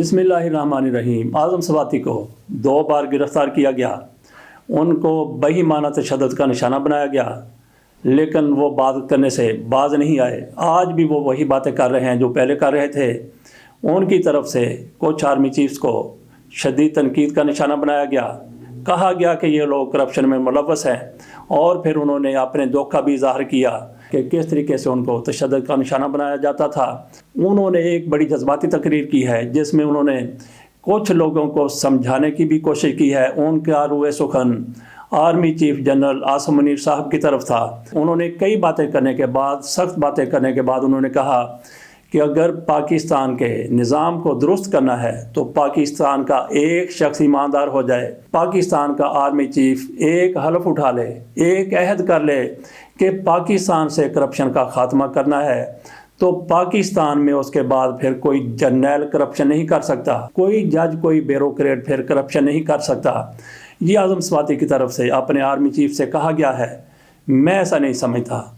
बिस्मिल्लाहिर्रहमानिर्रहीम। आज़म स्वाति को 2 बार गिरफ़्तार किया गया, उनको बेईमाना तशद्दुद का निशाना बनाया गया, लेकिन वो बात करने से बाज नहीं आए। आज भी वो वही बातें कर रहे हैं जो पहले कर रहे थे। उनकी तरफ से कुछ आर्मी चीफ्स को शदीद तनकीद का निशाना बनाया गया, कहा गया कि ये लोग करप्शन में मुलव्वस हैं, और फिर उन्होंने अपने दुख का भी इज़हार किया कि किस तरीके से उनको तशद्दुद का निशाना बनाया जाता था। उन्होंने एक बड़ी जज्बाती तकरीर की है जिसमें उन्होंने कुछ लोगों को समझाने की भी कोशिश की है। उनका रुए सुखन army chief general Asim Munir साहब की तरफ था। उन्होंने कई बातें करने के बाद, सख्त बातें करने के बाद उन्होंने कहा कि अगर पाकिस्तान के निज़ाम को दुरुस्त करना है तो पाकिस्तान का एक शख्स ईमानदार हो जाए, पाकिस्तान का आर्मी चीफ एक हलफ उठा ले, एक अहद कर ले कि पाकिस्तान से करप्शन का ख़ात्मा करना है, तो पाकिस्तान में उसके बाद फिर कोई जर्नल करप्शन नहीं कर सकता, कोई जज, कोई ब्यूरोक्रेट फिर करप्शन नहीं कर सकता। ये आज़म स्वाति की तरफ से अपने आर्मी चीफ से कहा गया है। मैं ऐसा नहीं समझता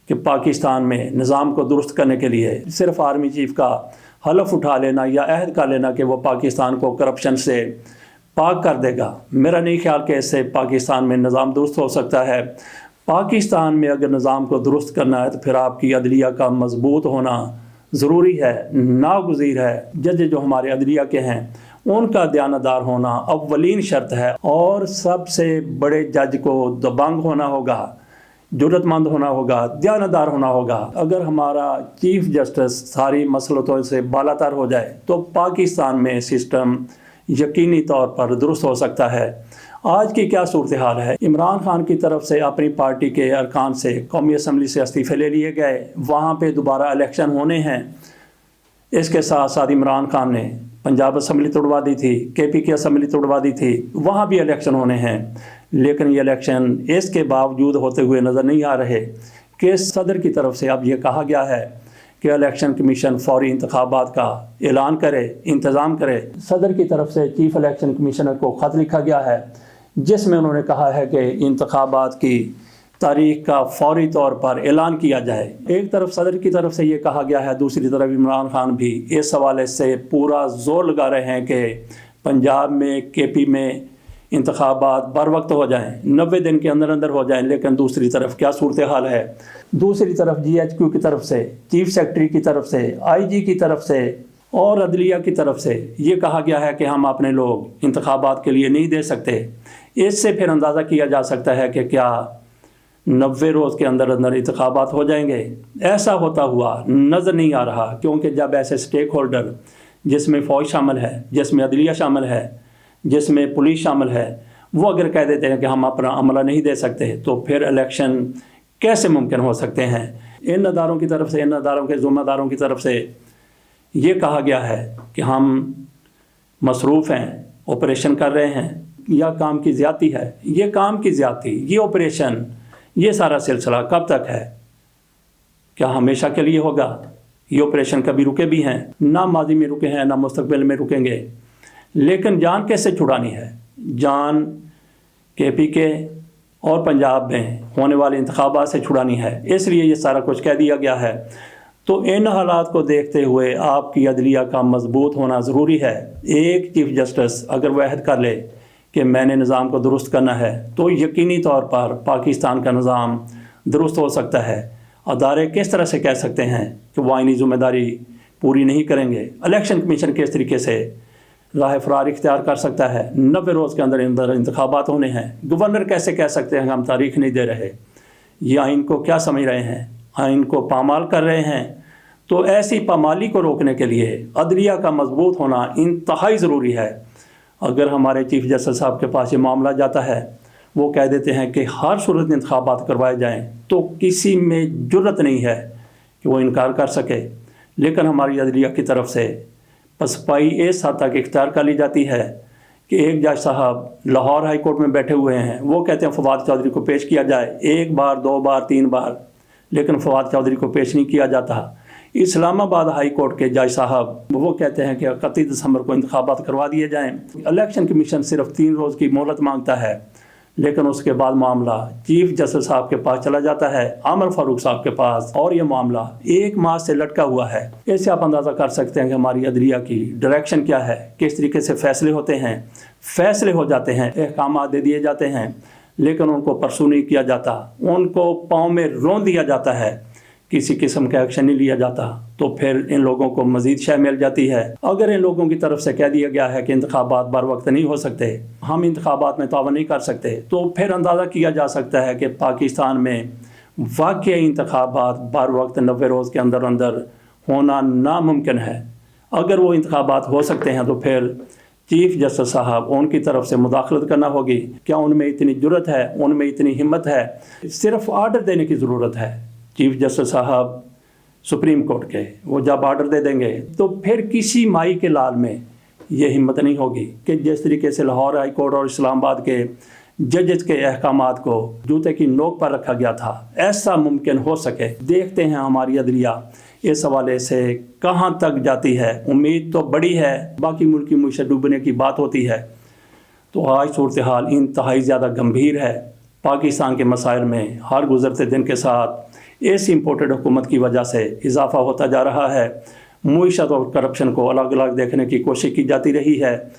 कि पाकिस्तान में निज़ाम को दुरुस्त करने के लिए सिर्फ आर्मी चीफ का हलफ उठा लेना या अहद कर लेना कि वो पाकिस्तान को करप्शन से पाक कर देगा। मेरा नहीं ख्याल कि इससे पाकिस्तान में निज़ाम दुरुस्त हो सकता है। पाकिस्तान में अगर निज़ाम को दुरुस्त करना है तो फिर आपकी अदलिया का मजबूत होना ज़रूरी है, नागुज़ीर है। जज जो हमारे अदलिया के हैं उनका दयानतदार होना अव्वलीन शर्त है, और सबसे बड़े जज को दबंग होना होगा, जुर्रतमंद होना होगा, दयानतदार होना होगा। अगर हमारा चीफ जस्टिस सारी मसलतों से बालातर हो जाए तो पाकिस्तान में सिस्टम यकीनी तौर पर दुरुस्त हो सकता है। आज की क्या सूरत हाल है? इमरान खान की तरफ से अपनी पार्टी के अरकान से कौमी असम्बली से इस्तीफ़े ले लिए गए, वहाँ पे दोबारा इलेक्शन होने हैं। इसके साथ साथ इमरान खान ने पंजाब असम्बली तोड़वा दी थी, KP की असम्बली तोड़वा दी थी, वहाँ भी इलेक्शन होने हैं। लेकिन ये इलेक्शन इसके बावजूद होते हुए नज़र नहीं आ रहे कि सदर की तरफ से अब ये कहा गया है कि इलेक्शन कमीशन फौरी इंतखाबात का ऐलान करे, इंतज़ाम करे। सदर की तरफ से चीफ इलेक्शन कमिश्नर को ख़त लिखा गया है जिसमें उन्होंने कहा है कि इंतखाबात की तारीख का फौरी तौर पर ऐलान किया जाए। एक तरफ सदर की तरफ से ये कहा गया है, दूसरी तरफ इमरान खान भी इस हवाले से पूरा जोर लगा रहे हैं कि पंजाब में, KP में इंतखाबात बर वक्त हो जाएं, 90 दिन के अंदर अंदर हो जाएं। लेकिन दूसरी तरफ क्या सूरत हाल है? दूसरी तरफ GHQ की तरफ से, चीफ सेक्रेटरी की तरफ से, IG की तरफ से और अदलिया की तरफ से ये कहा गया है कि हम अपने लोग इंतखाबात के लिए नहीं दे सकते। इससे फिर अंदाज़ा किया जा सकता है कि क्या 90 रोज़ के अंदर अंदर इंतखाबात हो जाएंगे। ऐसा होता हुआ नज़र नहीं आ रहा, क्योंकि जब ऐसे स्टेक होल्डर जिसमें फ़ौज शामिल है, जिसमें अदलिया शामिल है, जिसमें पुलिस शामिल है, वो अगर कह देते हैं कि हम अपना अमला नहीं दे सकते, तो फिर इलेक्शन कैसे मुमकिन हो सकते हैं? इन अदारों की तरफ से, इन अदारों के ज़िम्मेदारों की तरफ से ये कहा गया है कि हम मसरूफ़ हैं, ऑपरेशन कर रहे हैं, या काम की ज़्यादती है। ये काम की ज़्यादती, ये ऑपरेशन, ये सारा सिलसिला कब तक है? क्या हमेशा के लिए होगा? ये ऑपरेशन कभी रुके भी हैं, ना माजी में रुके हैं, ना मुस्तकबिल में रुकेंगे। लेकिन जान कैसे छुड़ानी है? जान KP के और पंजाब में होने वाले इंतखाबात से छुड़ानी है। इसलिए ये सारा कुछ कह दिया गया है। तो इन हालात को देखते हुए आपकी अदलिया का मजबूत होना ज़रूरी है। एक चीफ जस्टिस अगर वह अहद कर ले कि मैंने निज़ाम को दुरुस्त करना है, तो यकीनी तौर पर पाकिस्तान का निज़ाम दुरुस्त हो सकता है। अदारे किस तरह से कह सकते हैं कि वो आइनी ज़िम्मेदारी पूरी नहीं करेंगे? इलेक्शन कमीशन किस तरीके से राह फरार इख्तियार कर सकता है? 90 रोज़ के अंदर अंदर इंतखाबात होने हैं। गवर्नर कैसे कह सकते हैं कि हम तारीख नहीं दे रहे? ये आइन को क्या समझ रहे हैं? आइन को पामाल कर रहे हैं। तो ऐसी पामाली को रोकने के लिए अदलिया का मजबूत होना इंतहाई ज़रूरी है। अगर हमारे चीफ जस्टिस साहब के पास ये मामला जाता है, वो कह देते हैं कि हर सूरत में इंतखाबात करवाए जाएं, तो किसी में जुर्रत नहीं है कि वो इनकार कर सके। लेकिन हमारी अदलिया की तरफ से पसपाई इस हद तक इख्तियार कर ली जाती है कि एक जज साहब लाहौर हाई कोर्ट में बैठे हुए हैं, वो कहते हैं फवाद चौधरी को पेश किया जाए, 1 बार 2 बार 3 बार, लेकिन फवाद चौधरी को पेश नहीं किया जाता। इस्लामाबाद हाई कोर्ट के जज साहब वो कहते हैं कि 31 दिसंबर को इंतखाबात करवा दिए जाएं। इलेक्शन कमीशन सिर्फ 3 रोज़ की मोहलत मांगता है, लेकिन उसके बाद मामला चीफ जस्टिस साहब के पास चला जाता है, आमिर फारूक साहब के पास, और ये मामला 1 माह से लटका हुआ है। इससे आप अंदाज़ा कर सकते हैं कि हमारी अदलिया की डायरेक्शन क्या है, किस तरीके से फैसले होते हैं, फैसले हो जाते हैं, अहकाम दे दिए जाते हैं, लेकिन उनको परसू नहीं किया जाता, उनको पाँव में रौंद दिया जाता है, किसी किस्म का एक्शन नहीं लिया जाता। तो फिर इन लोगों को मज़ीद शय मिल जाती है। अगर इन लोगों की तरफ से कह दिया गया है कि इंतखाबात बर वक्त नहीं हो सकते, हम इंतखाबात में तावन नहीं कर सकते, तो फिर अंदाज़ा किया जा सकता है कि पाकिस्तान में वाकई इंतखाबात बर वक्त 90 रोज़ के अंदर अंदर होना नामुमकिन है। अगर वो इंतखाबात हो सकते हैं तो फिर चीफ जस्टिस साहब उनकी तरफ से मुदाखलत करना होगी। क्या उनमें इतनी जुर्रत है, उनमें इतनी हिम्मत है? सिर्फ आर्डर देने की ज़रूरत है। चीफ जस्टिस साहब सुप्रीम कोर्ट के, वो जब आर्डर दे देंगे तो फिर किसी माई के लाल में ये हिम्मत नहीं होगी कि जिस तरीके से लाहौर हाई कोर्ट और इस्लामाबाद के जजेस के अहकामात को जूते की नोक पर रखा गया था, ऐसा मुमकिन हो सके। देखते हैं हमारी अदलिया इस हवाले से कहाँ तक जाती है। उम्मीद तो बड़ी है, बाकी मुल्क की मुझसे डूबने की बात होती है। तो आज सूरत हाल इंतहाई ज़्यादा गंभीर है। पाकिस्तान के मसाइल में हर गुजरते दिन के साथ इस इम्पोर्टेड हुकूमत की वजह से इजाफा होता जा रहा है। मुईशत और करप्शन को अलग अलग देखने की कोशिश की जाती रही है।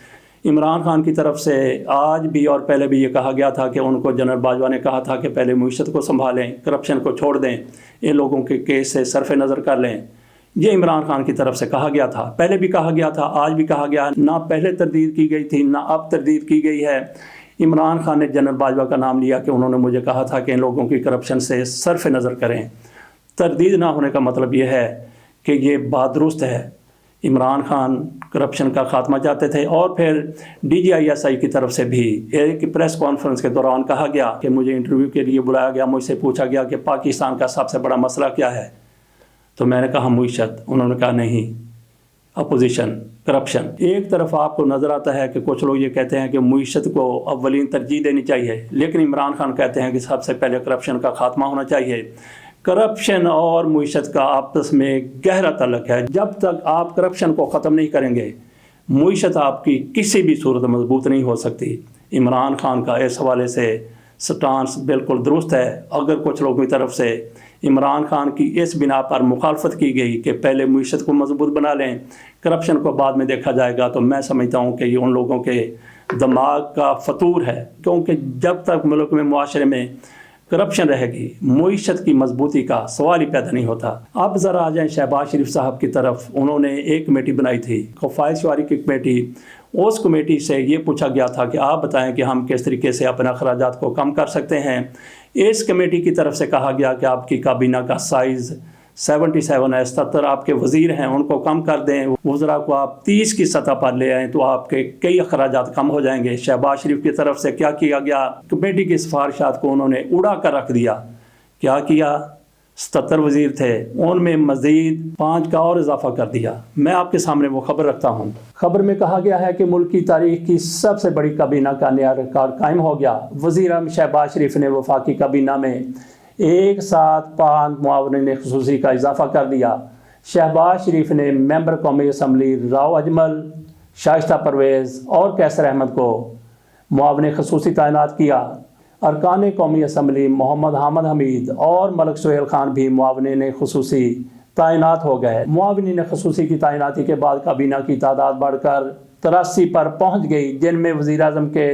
इमरान खान की तरफ से आज भी और पहले भी ये कहा गया था कि उनको जनरल बाजवा ने कहा था कि पहले मुईशत को संभालें, करप्शन को छोड़ दें, इन लोगों के केस से सरफ नज़र कर लें। ये इमरान खान की तरफ से कहा गया था, पहले भी कहा गया था, आज भी कहा गया। ना पहले तरदीद की गई थी, ना अब तरदीद की गई है। इमरान खान ने जनरल बाजवा का नाम लिया कि उन्होंने मुझे कहा था कि इन लोगों की करप्शन से सरफ नज़र करें। तरदीद ना होने का मतलब ये है कि ये बात दुरुस्त है। इमरान खान करप्शन का खात्मा चाहते थे। और फिर DGISI की तरफ से भी एक प्रेस कॉन्फ्रेंस के दौरान कहा गया कि मुझे इंटरव्यू के लिए बुलाया गया, मुझसे पूछा गया कि पाकिस्तान का सबसे बड़ा मसला क्या है। तो मैंने कहा मुईशत। उन्होंने कहा नहीं, अपोजिशन, करप्शन। एक तरफ आपको नज़र आता है कि कुछ लोग ये कहते हैं कि मुईशत को अव्वलीन तरजीह देनी चाहिए, लेकिन इमरान खान कहते हैं कि सबसे पहले करप्शन का खात्मा होना चाहिए। करप्शन और मुईशत का आपस में गहरा ताल्लुक है। जब तक आप करप्शन को ख़त्म नहीं करेंगे, मुईशत आपकी किसी भी सूरत मजबूत नहीं हो सकती। इमरान खान का इस हवाले से स्टांस बिल्कुल दुरुस्त है। अगर कुछ लोगों की तरफ से इमरान खान की इस बिना पर मुखालफत की गई कि पहले मुईशत को मजबूत बना लें, करप्शन को बाद में देखा जाएगा, तो मैं समझता हूँ कि ये उन लोगों के दिमाग का फतूर है। क्योंकि जब तक मुल्क में, मुआशरे में करप्शन रहेगी, मुईशत की मजबूती का सवाल ही पैदा नहीं होता। अब ज़रा आ जाएँ शहबाज शरीफ साहब की तरफ। उन्होंने एक कमेटी बनाई थी, खफाइश शुआरी की कमेटी। उस कमेटी से ये पूछा गया था कि आप बताएं कि हम किस तरीके से अपने अखराजात को कम कर सकते हैं। इस कमेटी की तरफ से कहा गया कि आपकी काबीना का साइज़ 77 है, 77 आपके वज़ीर हैं, उनको कम कर दें, वज़रा को आप 30 की सतह पर ले आएँ तो आपके कई अखराजात कम हो जाएंगे। शहबाज शरीफ की तरफ से क्या किया गया, कमेटी की सिफारिशात को उन्होंने उड़ा कर रख दिया। क्या किया, 77 वज़ीर थे, उनमें मज़ीद 5 का और इजाफा कर दिया। मैं आपके सामने वो खबर रखता हूँ। खबर में कहा गया है कि मुल्क की तारीख की सबसे बड़ी काबीना का नया रिकॉर्ड कायम हो गया। वज़ीर आज़म शहबाज शरीफ ने वफाकी काबीना में एक साथ 5 मुआवनिन ख़ुसूसी का इजाफा कर दिया। शहबाज शरीफ ने मेंबर कौमी असम्बली राव अजमल, शाइस्ता परवेज़ और कैसर अहमद को मुआवनिन ख़ुसूसी तैनात किया। अरकान कौमी असम्बली मोहम्मद हामिद हमीद और मलिक सुहेल खान भी मुआवनिन ख़ुसूसी तैनात हो गए। मुआवनिन ख़ुसूसी की तैनाती के बाद काबीना की तादाद बढ़कर 83 पर पहुँच गई, जिनमें वज़ीर आज़म के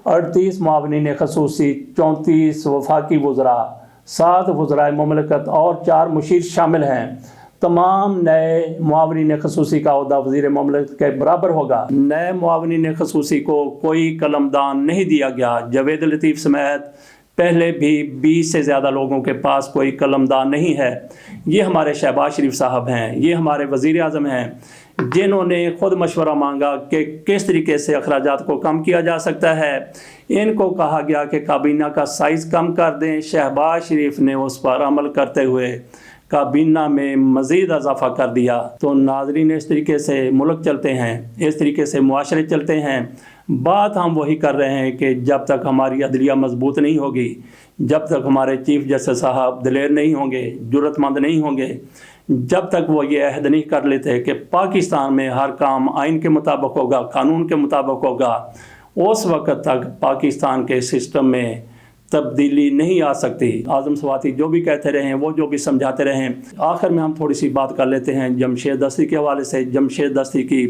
38 मुआवनिन ख़ुसूसी, 34 वफाकी वज़रा, 7 वज़राए मुमलकत और 4 मुशीर शामिल हैं। तमाम नए मुआवनिन ख़ुसूसी का ओहदा वज़ीर मुमलकत के बराबर होगा। नए मुआवनिन ख़ुसूसी को कोई कलमदान नहीं दिया गया। जावेद लतीफ़ समेत पहले भी 20 से ज़्यादा लोगों के पास कोई कलमदान नहीं है। ये हमारे शहबाज शरीफ साहब हैं, ये हमारे वज़ीर आज़म हैं, जिन्होंने ख़ुद मशवरा मांगा कि किस तरीके से अखराजात को कम किया जा सकता है। इनको कहा गया कि काबीना का साइज़ कम कर दें। शहबाज शरीफ ने उस पर अमल करते हुए काबीना में मज़ीद इजाफा कर दिया। तो नाज़रीन, इस तरीके से मुल्क चलते हैं, इस तरीके से मुआशरे चलते हैं। बात हम वही कर रहे हैं कि जब तक हमारी अदलिया मजबूत नहीं होगी, जब तक हमारे चीफ जस्टिस साहब दिलेर नहीं होंगे, जुर्रतमंद नहीं होंगे, जब तक वो ये अहद नहीं कर लेते कि पाकिस्तान में हर काम आइन के मुताबिक होगा, कानून के मुताबिक होगा, उस वक्त तक पाकिस्तान के सिस्टम में तब्दीली नहीं आ सकती। आज़म स्वाति जो भी कहते रहे हैं, वो जो भी समझाते रहे हैं, आखिर में हम थोड़ी सी बात कर लेते हैं जमशेद दस्ती के हवाले से। जमशेद दस्ती की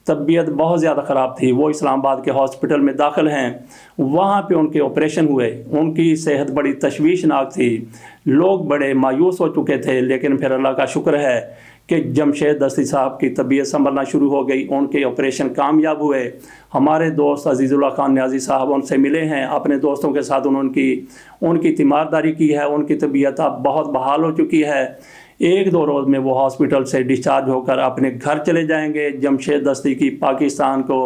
तबीयत बहुत ज़्यादा ख़राब थी, वो इस्लामाबाद के हॉस्पिटल में दाखिल हैं। वहाँ पे उनके ऑपरेशन हुए, उनकी सेहत बड़ी तशवीशनाक थी, लोग बड़े मायूस हो चुके थे, लेकिन फिर अल्लाह का शुक्र है कि जमशेद दस्ती साहब की तबीयत संभलना शुरू हो गई, उनके ऑपरेशन कामयाब हुए। हमारे दोस्त अजीज़ुल्लाह खान न्याज़ी साहब उनसे मिले हैं, अपने दोस्तों के साथ उन्होंने उनकी तीमारदारी की है, उनकी तबीयत अब बहुत बहाल हो चुकी है। 1-2 रोज़ में वो हॉस्पिटल से डिस्चार्ज होकर अपने घर चले जाएंगे। जमशेद दस्ती की पाकिस्तान को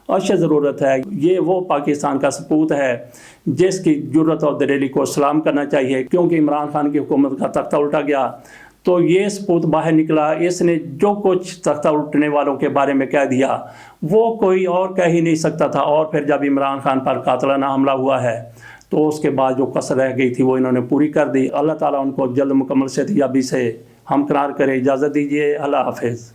अशद ज़रूरत है। ये वो पाकिस्तान का सपूत है जिसकी जुर्रत और दलेरी को सलाम करना चाहिए, क्योंकि इमरान खान की हुकूमत का तख्ता उल्टा गया तो ये सपूत बाहर निकला। इसने जो कुछ तख्ता उल्टने वालों के बारे में कह दिया वो कोई और कह ही नहीं सकता था। और फिर जब इमरान खान पर कातलाना हमला हुआ है तो उसके बाद जो कसर रह गई थी वो इन्होंने पूरी कर दी। अल्लाह ताला उनको जल्द मुकम्मल सेहतयाबी से हमकरार करे। इजाज़त दीजिए, अल्लाह हाफ़िज़।